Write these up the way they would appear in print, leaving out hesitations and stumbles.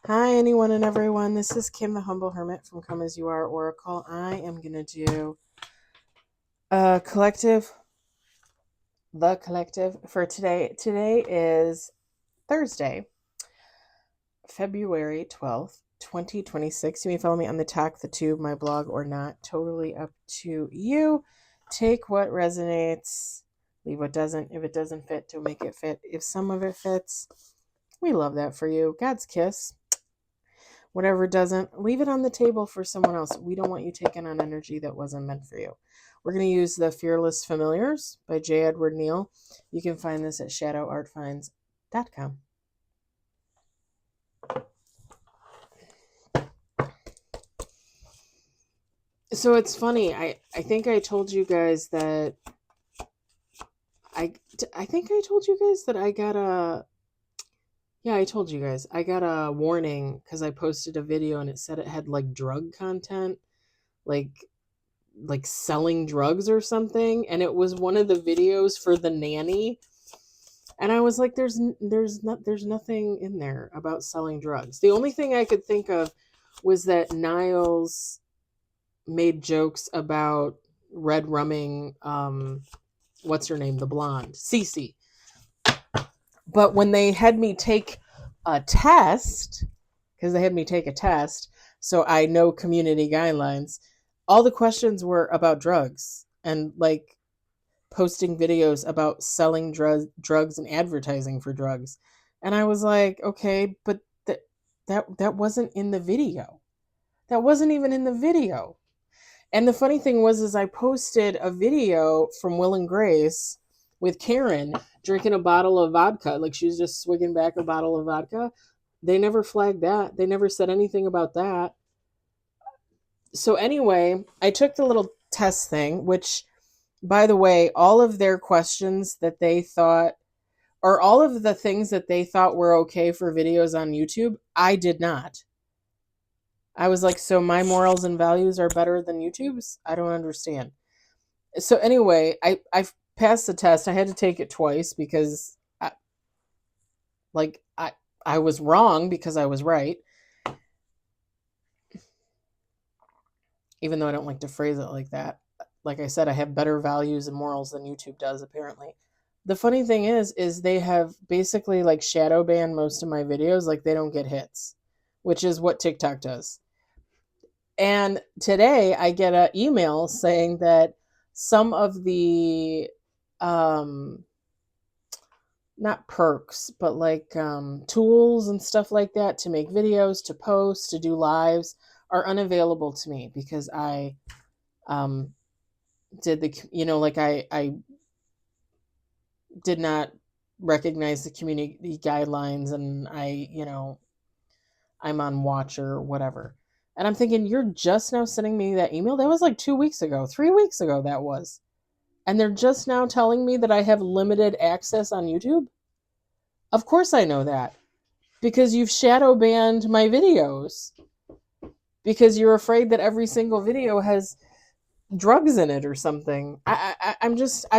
Hi, anyone and everyone. This is Kim, the Humble Hermit from Come As You Are Oracle. I am going to do a collective, the collective for today. Today is Thursday, February 12th, 2026. You may follow me on the talk, the tube, my blog, or not. Totally up to you. Take what resonates, leave what doesn't. If it doesn't fit, don't make it fit. If some of it fits, we love that for you. God's kiss. Whatever doesn't, leave it on the table for someone else. We don't want you taking on energy that wasn't meant for you. We're going to use the Fearless Familiars by J. Edward Neal. You can find this at shadowartfinds.com. So it's funny. I think I told you guys that I think I told you guys that I got a I told you guys I got a warning because I posted a video and it said it had like drug content, like selling drugs or something, and it was one of the videos for the nanny, and I was like, there's nothing in there about selling drugs. The only thing I could think of was that Niles made jokes about red rumming what's her name, the blonde Cece. But when they had me take a test, because they had me take a test so I know community guidelines, all the questions were about drugs and like posting videos about selling drugs and advertising for drugs. And I was like, okay, but that wasn't in the video. That wasn't even in the video. And the funny thing was I posted a video from Will and Grace with Karen drinking a bottle of vodka. Like she was just swigging back a bottle of vodka. They never flagged that. They never said anything about that. So anyway, I took the little test thing, which, by the way, all of their questions that they thought, or all of the things that they thought were okay for videos on YouTube, I did not. I was like, so my morals and values are better than YouTube's? I don't understand. So anyway, I passed the test. I had to take it twice because I was wrong because I was right. Even though I don't like to phrase it like that. Like I said, I have better values and morals than YouTube does, apparently. The funny thing is they have basically like shadow banned most of my videos. Like they don't get hits, which is what TikTok does. And today I get an email saying that some of the, not perks, but like tools and stuff like that to make videos, to post, to do lives are unavailable to me because I did I did not recognize the community guidelines, and I'm on watch or whatever. And I'm thinking, you're just now sending me that email? That was like 2 weeks ago, 3 weeks ago that was. And they're just now telling me that I have limited access on YouTube? Of course I know that. Because you've shadow banned my videos. Because you're afraid that every single video has drugs in it or something. I'm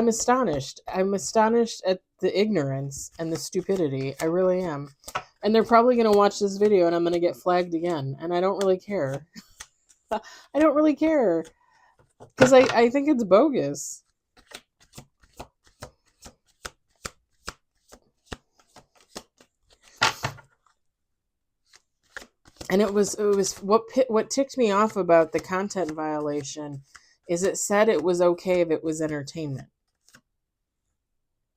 astonished. I'm astonished at the ignorance and the stupidity. I really am. And they're probably going to watch this video and I'm going to get flagged again. And I don't really care. I don't really care. Because I think it's bogus. And it was what ticked me off about the content violation is it said it was okay if it was entertainment.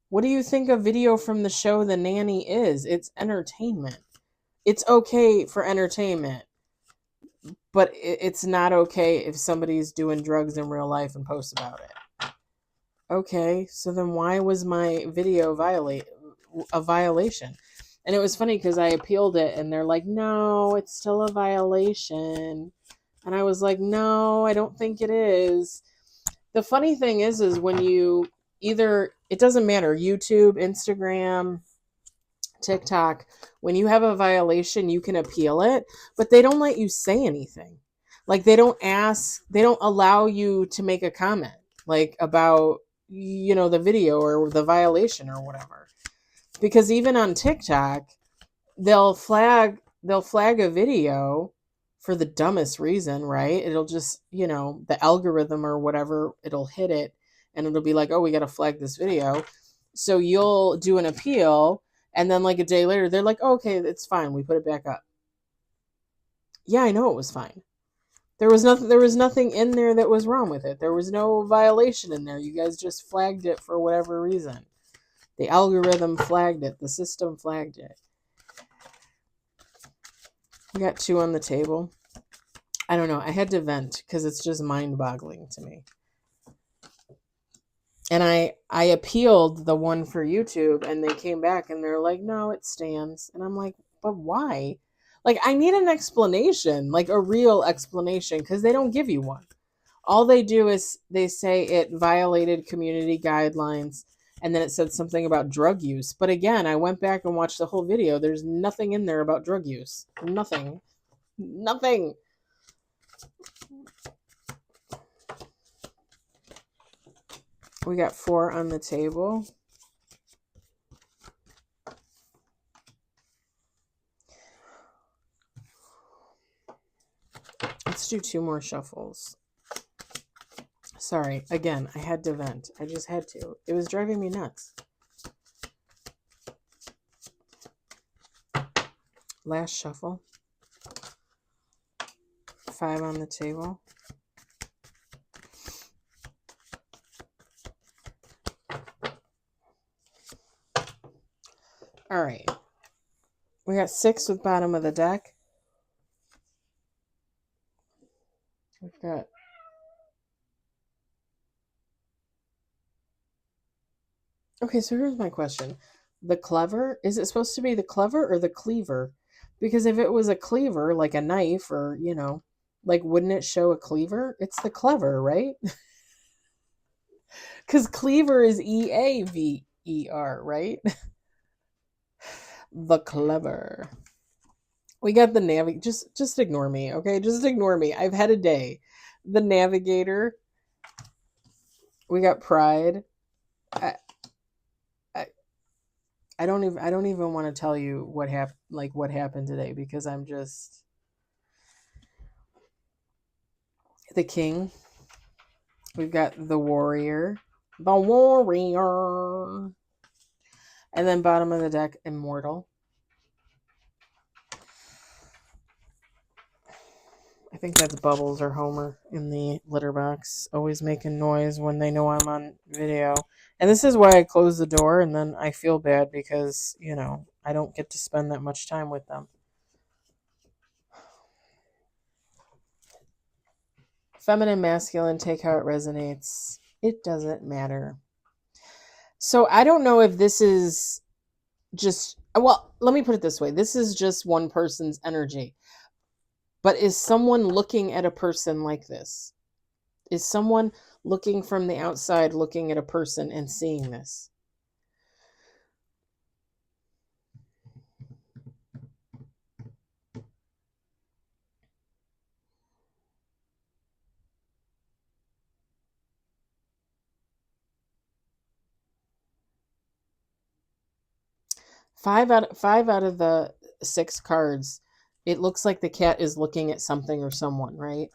What do you think a video from the show The Nanny is? It's entertainment. It's okay for entertainment, but it's not okay if somebody's doing drugs in real life and posts about it. Okay, so then why was my video a violation? And it was funny because I appealed it and they're like, no, it's still a violation. And I was like, no, I don't think it is. The funny thing is when you it doesn't matter, YouTube, Instagram, TikTok, when you have a violation, you can appeal it, but they don't let you say anything. Like they don't allow you to make a comment like about, the video or the violation or whatever. Because even on TikTok, they'll flag they'll flag a video for the dumbest reason, right? It'll just, the algorithm or whatever, it'll hit it and it'll be like, oh, we got to flag this video. So you'll do an appeal, and then like a day later, they're like, oh, okay, it's fine. We put it back up. Yeah, I know it was fine. There was nothing in there that was wrong with it. There was no violation in there. You guys just flagged it for whatever reason. The algorithm flagged it. The system flagged it. We got 2 on the table. I don't know. I had to vent because it's just mind-boggling to me. And I appealed the one for YouTube, and they came back and they're like, no, it stands. And I'm like, but why? Like, I need an explanation, like a real explanation, because they don't give you one. All they do is they say it violated community guidelines, and then it said something about drug use. But again, I went back and watched the whole video. There's nothing in there about drug use. Nothing. We got 4 on the table. Let's do 2 more shuffles. Sorry, again, I had to vent. I just had to. It was driving me nuts. Last shuffle. 5 on the table. All right. We got 6 with bottom of the deck. We've got Okay, so here's my question. The clever, is it supposed to be the clever or the cleaver? Because if it was a cleaver, like a knife or, like wouldn't it show a cleaver? It's the clever, right? Because cleaver is Eaver, right? The clever. We got the just ignore me, okay? Just ignore me. I've had a day. The navigator. We got pride. I don't even want to tell you what happened today, because I'm just the king. We've got the warrior. The warrior. And then bottom of the deck, immortal. I think that's Bubbles or Homer in the litter box, always making noise when they know I'm on video. And this is why I close the door, and then I feel bad because, I don't get to spend that much time with them. Feminine, masculine, take how it resonates. It doesn't matter. So I don't know if this is just, well, let me put it this way. This is just one person's energy. But is someone looking at a person like this? Is someone looking from the outside, looking at a person and seeing this? Five out of the 6 cards, it looks like the cat is looking at something or someone, right?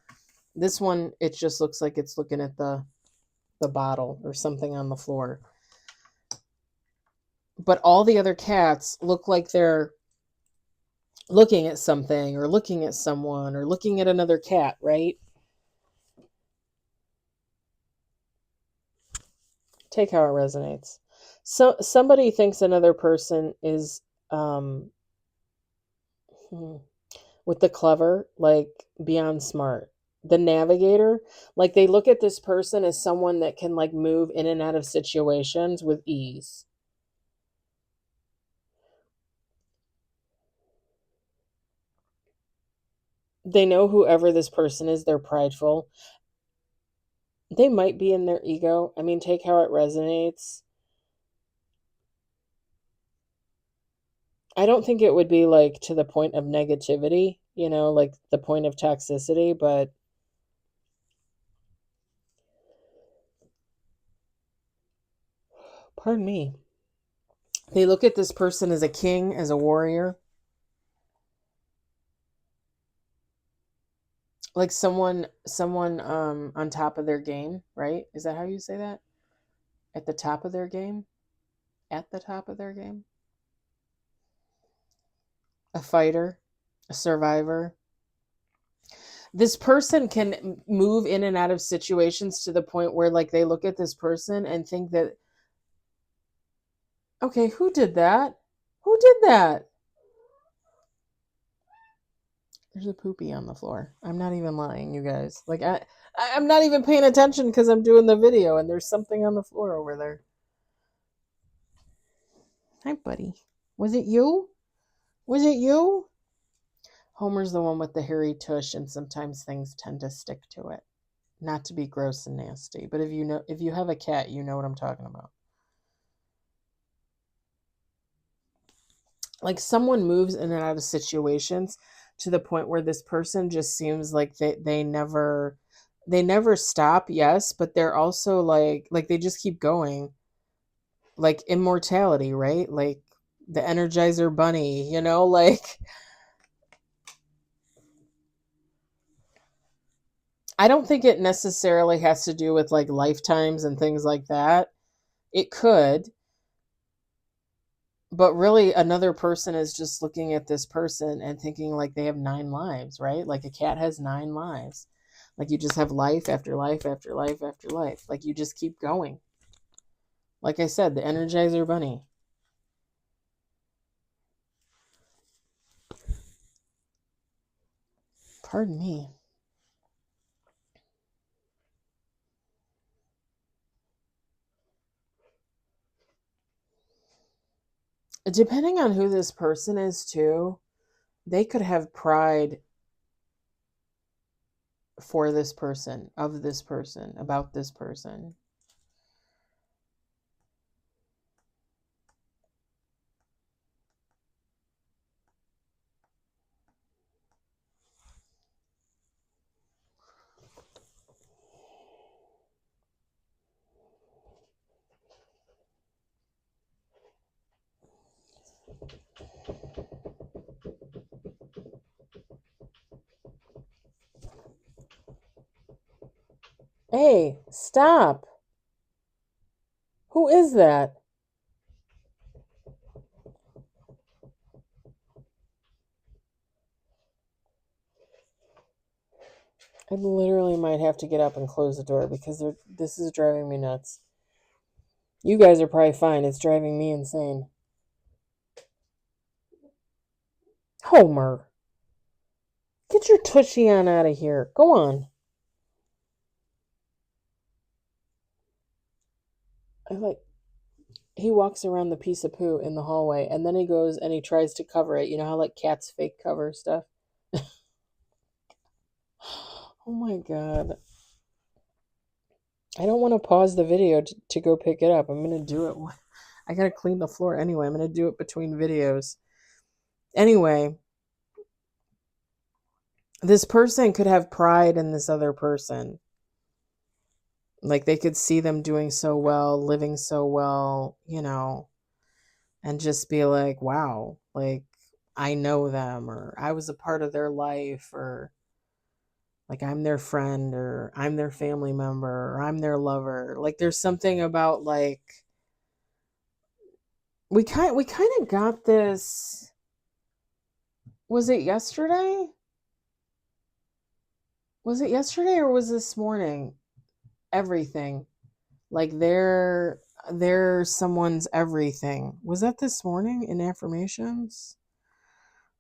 This one, it just looks like it's looking at the bottle or something on the floor. But all the other cats look like they're looking at something or looking at someone or looking at another cat, right? Take how it resonates. So somebody thinks another person is with the clever, like beyond smart. The navigator, like they look at this person as someone that can like move in and out of situations with ease. They know whoever this person is, they're prideful. They might be in their ego. I mean, take how it resonates. I don't think it would be like to the point of negativity, like the point of toxicity, but pardon me. They look at this person as a king, as a warrior. Like someone on top of their game, right? Is that how you say that? At the top of their game? At the top of their game? A fighter, a survivor. This person can move in and out of situations to the point where like they look at this person and think that, okay, who did that? Who did that? There's a poopy on the floor. I'm not even lying, you guys. Like I'm not even paying attention because I'm doing the video and there's something on the floor over there. Hi, buddy. Was it you? Was it you? Homer's the one with the hairy tush, and sometimes things tend to stick to it. Not to be gross and nasty, but if you have a cat, you know what I'm talking about. Like someone moves in and out of situations to the point where this person just seems like they never stop, yes, but they're also like they just keep going. Like immortality, right? Like the Energizer Bunny, like I don't think it necessarily has to do with like lifetimes and things like that. It could, but really another person is just looking at this person and thinking like they have 9 lives, right? Like a cat has 9 lives. Like you just have life after life after life after life. Like you just keep going. Like I said, the Energizer Bunny. Pardon me. Depending on who this person is too, they could have pride for this person, of this person, about this person. Hey, stop. Who is that? I literally might have to get up and close the door because this is driving me nuts. You guys are probably fine. It's driving me insane. Homer, get your tushy on out of here. Go on. He walks around the piece of poo in the hallway and then he goes and he tries to cover it. You know how like cats fake cover stuff? Oh my god. I don't want to pause the video to go pick it up. I'm going to do it. I got to clean the floor anyway. I'm going to do it between videos. Anyway, this person could have pride in this other person. Like they could see them doing so well, living so well, and just be like, wow, like I know them, or I was a part of their life, or like I'm their friend, or I'm their family member, or I'm their lover. Like there's something about like we kind of got this. Was it yesterday? Was it yesterday or was this morning? Everything. Like they're someone's everything. Was that this morning in affirmations?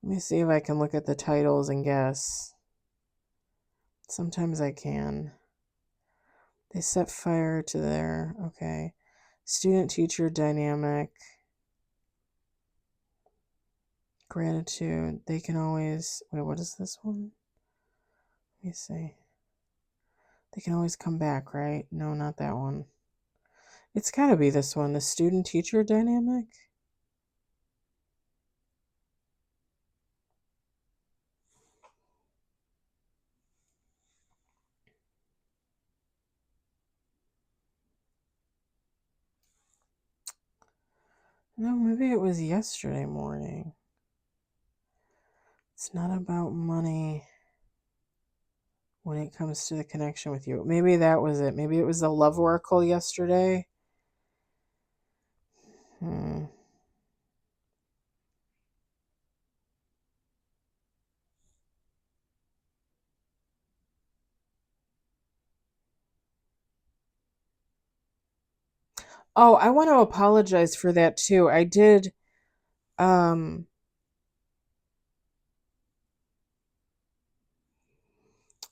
Let me see if I can look at the titles and guess. Sometimes I can. They set fire to their, okay. Student teacher dynamic. Gratitude. They can always, wait, what is this one? Let me see. They can always come back, right? No, not that one. It's got to be this one, the student teacher dynamic. No, maybe it was yesterday morning. It's not about money. when it comes to the connection with you. Maybe that was it. Maybe it was the love oracle yesterday. Oh, I want to apologize for that too. Um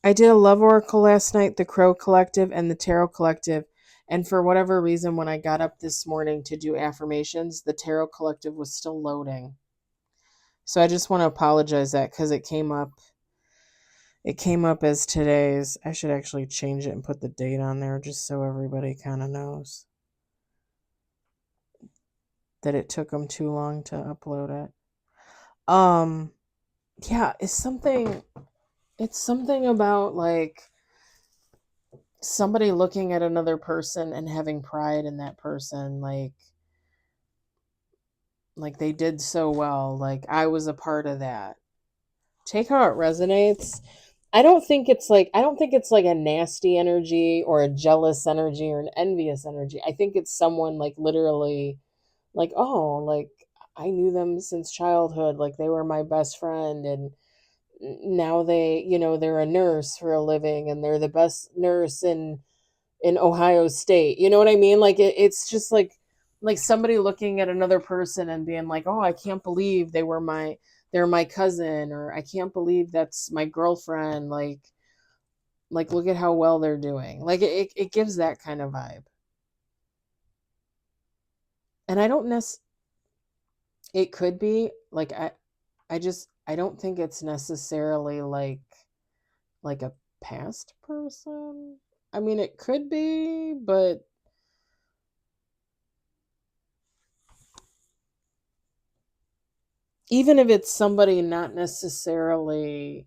I did a love oracle last night, the Crow Collective and the Tarot Collective. And for whatever reason, when I got up this morning to do affirmations, the Tarot Collective was still loading. So I just want to apologize that because it came up. It came up as today's. I should actually change it and put the date on there just so everybody kind of knows that it took them too long to upload it. Yeah, it's something about like somebody looking at another person and having pride in that person, like they did so well, like I was a part of that. Take how it resonates. I don't think it's like a nasty energy or a jealous energy or an envious energy. I think it's someone like literally like, oh, like I knew them since childhood, like they were my best friend, and now they're a nurse for a living and they're the best nurse in Ohio State. You know what I mean? Like it's just like somebody looking at another person and being like, "Oh, I can't believe they're my cousin," or "I can't believe that's my girlfriend." Like look at how well they're doing. Like it gives that kind of vibe. And I don't it could be like I don't think it's necessarily like a past person. I mean, it could be, but even if it's somebody not necessarily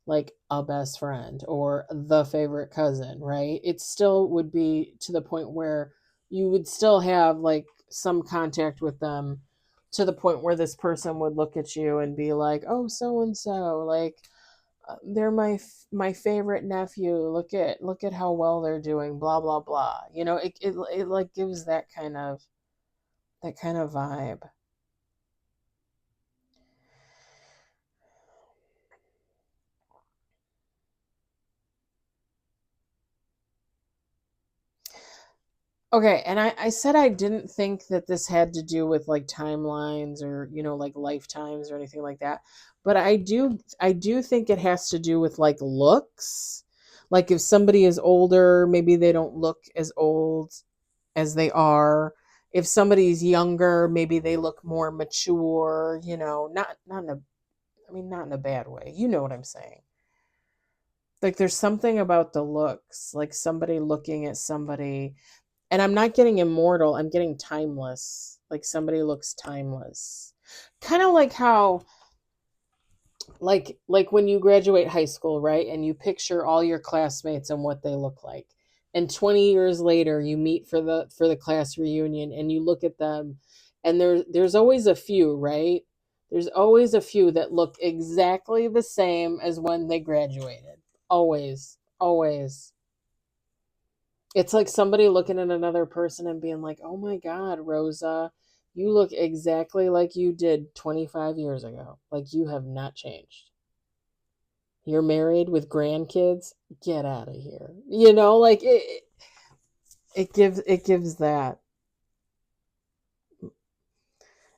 like a best friend or the favorite cousin, right? It still would be to the point where you would still have like some contact with them to the point where this person would look at you and be like, "Oh, so and so, like they're my favorite nephew. Look at how well they're doing, blah blah blah." It like gives that kind of vibe. Okay, and I said I didn't think that this had to do with like timelines or, like lifetimes or anything like that. But I do think it has to do with like looks. Like if somebody is older, maybe they don't look as old as they are. If somebody's younger, maybe they look more mature, not in a I mean not in a bad way. You know what I'm saying? Like there's something about the looks, like somebody looking at somebody, and I'm not getting immortal, I'm getting timeless. Like somebody looks timeless. Kind of like how like when you graduate high school, right? And you picture all your classmates and what they look like. And 20 years later you meet for the class reunion and you look at them, and there's always a few, right? There's always a few that look exactly the same as when they graduated. Always. Always. It's like somebody looking at another person and being like, "Oh my God, Rosa, you look exactly like you did 25 years ago. Like you have not changed. You're married with grandkids. Get out of here." Like it gives that.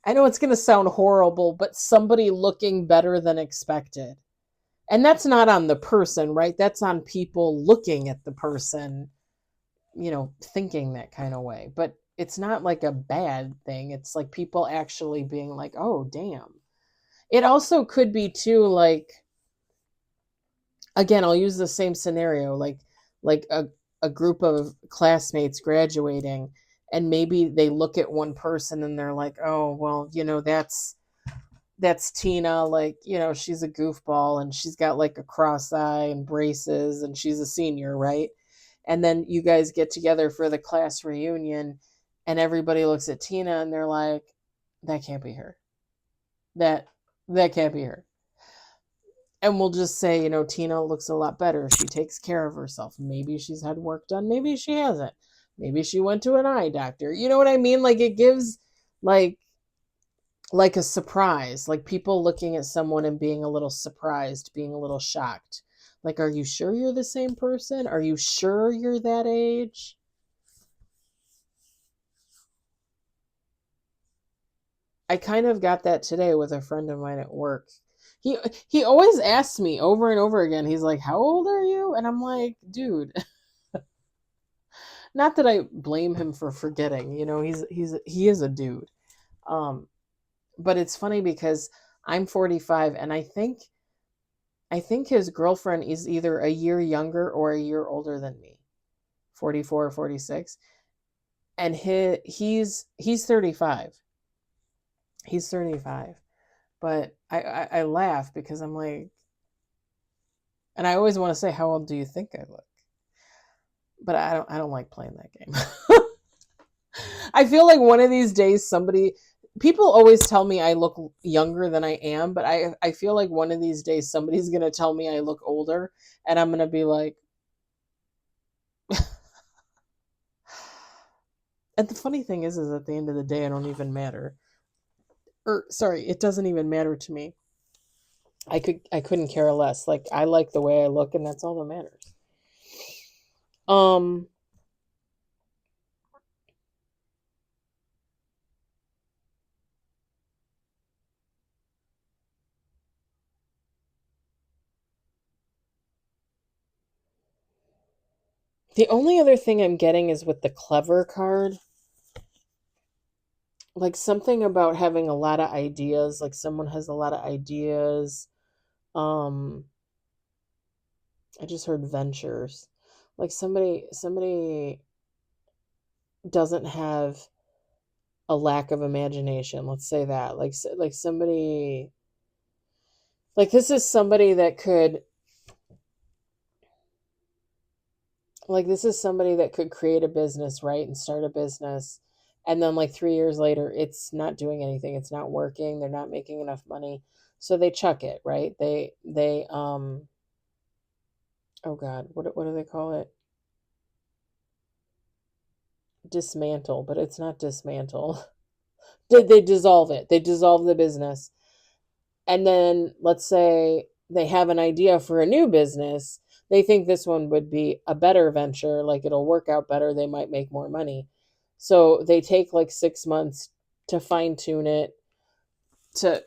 I know it's going to sound horrible, but somebody looking better than expected. And that's not on the person, right? That's on people looking at the person, thinking that kind of way. But it's not like a bad thing. It's like people actually being like, "Oh, damn." It also could be too like, again, I'll use the same scenario, like a group of classmates graduating, and maybe they look at one person and they're like, "Oh, well, that's Tina, like, she's a goofball and she's got like a cross eye and braces and she's a senior, right?" And then you guys get together for the class reunion and everybody looks at Tina and they're like, "That can't be her. That that can't be her." And we'll just say, you know, Tina looks a lot better. She takes care of herself. Maybe she's had work done. Maybe she hasn't. Maybe she went to an eye doctor. You know what I mean? Like it gives like like a surprise, like people looking at someone and being a little surprised, being a little shocked. Like, are you sure you're the same person? Are you sure you're that age? I kind of got that today with a friend of mine at work. He he always asks me over and over again. He's like, "How old are you?" And I'm like, "Dude, not that I blame him for forgetting. You know, he is a dude." Um, but it's funny because I'm 45 and I think his girlfriend is either a year younger or a year older than me. 44 or 46. And he's 35. He's 35. But I laugh because I'm like, and I always want to say, how old do you think I look? But I don't like playing that game. I feel like one of these days people always tell me I look younger than I am, but I feel like one of these days somebody's gonna tell me I look older, and I'm gonna be like, and the funny thing is at the end of the day, I don't even matter. Or sorry, it doesn't even matter to me. I couldn't care less. Like I like the way I look, and that's all that matters. Um, the only other thing I'm getting is with the clever card, like something about having a lot of ideas, like someone has a lot of ideas. Um, I just heard ventures. Like somebody doesn't have a lack of imagination. Let's say that. Like somebody like this is somebody that could create a business, right? And start a business. And then like 3 years later, it's not doing anything. It's not working. They're not making enough money. So they chuck it, right? They oh God, what do they call it? Dismantle, but it's not dismantle. They dissolve it. They dissolve the business. And then let's say they have an idea for a new business. They think this one would be a better venture, like it'll work out better, they might make more money. So they take like 6 months to fine tune it, to,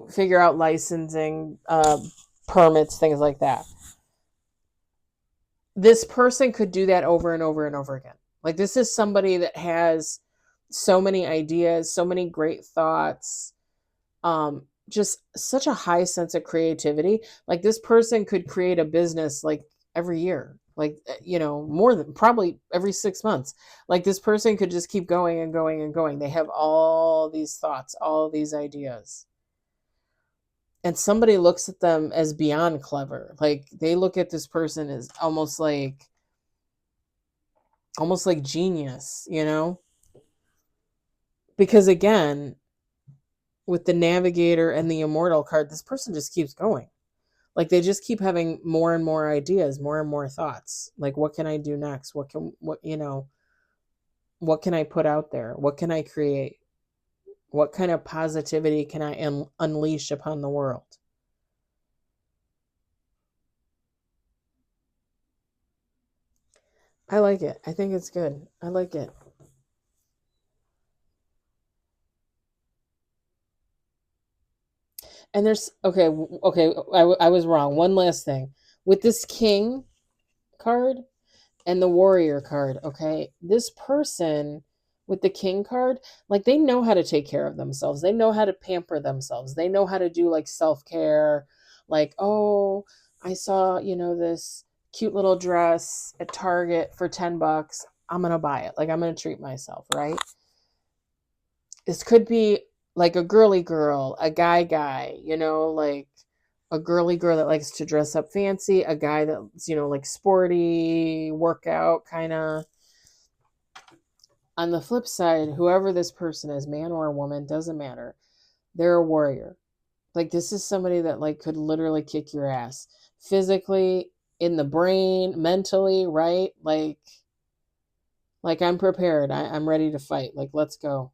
figure out licensing, permits, things like that. This person could do that over and over and over again. Like this is somebody that has so many ideas, so many great thoughts, just such a high sense of creativity. Like this person could create a business like every year, like, more than probably every 6 months. Like this person could just keep going and going and going. They have all these thoughts, all these ideas. And somebody looks at them as beyond clever. Like they look at this person as almost like genius, Because again, with the navigator and the immortal card, this person just keeps going. Like they just keep having more and more ideas, more and more thoughts. Like what can I do next? What can I put out there? What can I create? What kind of positivity can I unleash upon the world? I like it. I think it's good. I like it. And there's okay, okay. I was wrong. One last thing with this king card and the warrior card. Okay, this person with the king card, like they know how to take care of themselves. They know how to pamper themselves. They know how to do like self care. Like, oh, I saw this cute little dress at Target for $10. I'm gonna buy it. Like I'm gonna treat myself, right? This could be like a girly girl, a guy, like a girly girl that likes to dress up fancy, a guy that's, like sporty, workout kind of. On the flip side, whoever this person is, man or a woman, doesn't matter. They're a warrior. Like, this is somebody that like could literally kick your ass physically, in the brain, mentally, right? Like I'm prepared. I'm ready to fight. Like, let's go.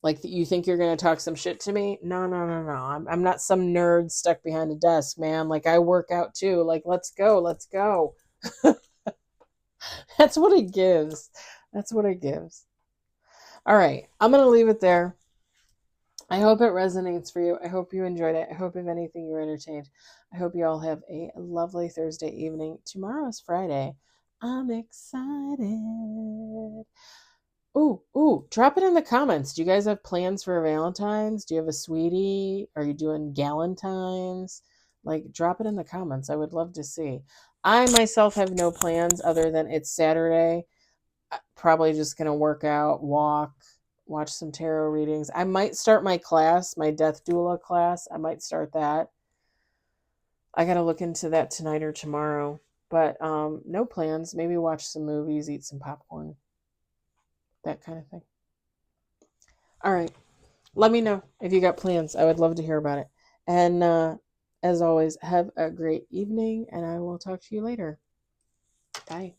Like, you think you're gonna talk some shit to me? No, no, no, no. I'm not some nerd stuck behind a desk, man. Like, I work out too. Like, let's go, let's go. That's what it gives. That's what it gives. All right, I'm gonna leave it there. I hope it resonates for you. I hope you enjoyed it. I hope, if anything, you're entertained. I hope you all have a lovely Thursday evening. Tomorrow's Friday. I'm excited. Ooh, drop it in the comments. Do you guys have plans for Valentine's? Do you have a sweetie? Are you doing Galentine's? Like, drop it in the comments. I would love to see. I myself have no plans other than it's Saturday. Probably just going to work out, walk, watch some tarot readings. I might start my class, my death doula class. I might start that. I got to look into that tonight or tomorrow. But no plans. Maybe watch some movies, eat some popcorn, that kind of thing. All right. Let me know if you got plans. I would love to hear about it. And as always, have a great evening, and I will talk to you later. Bye.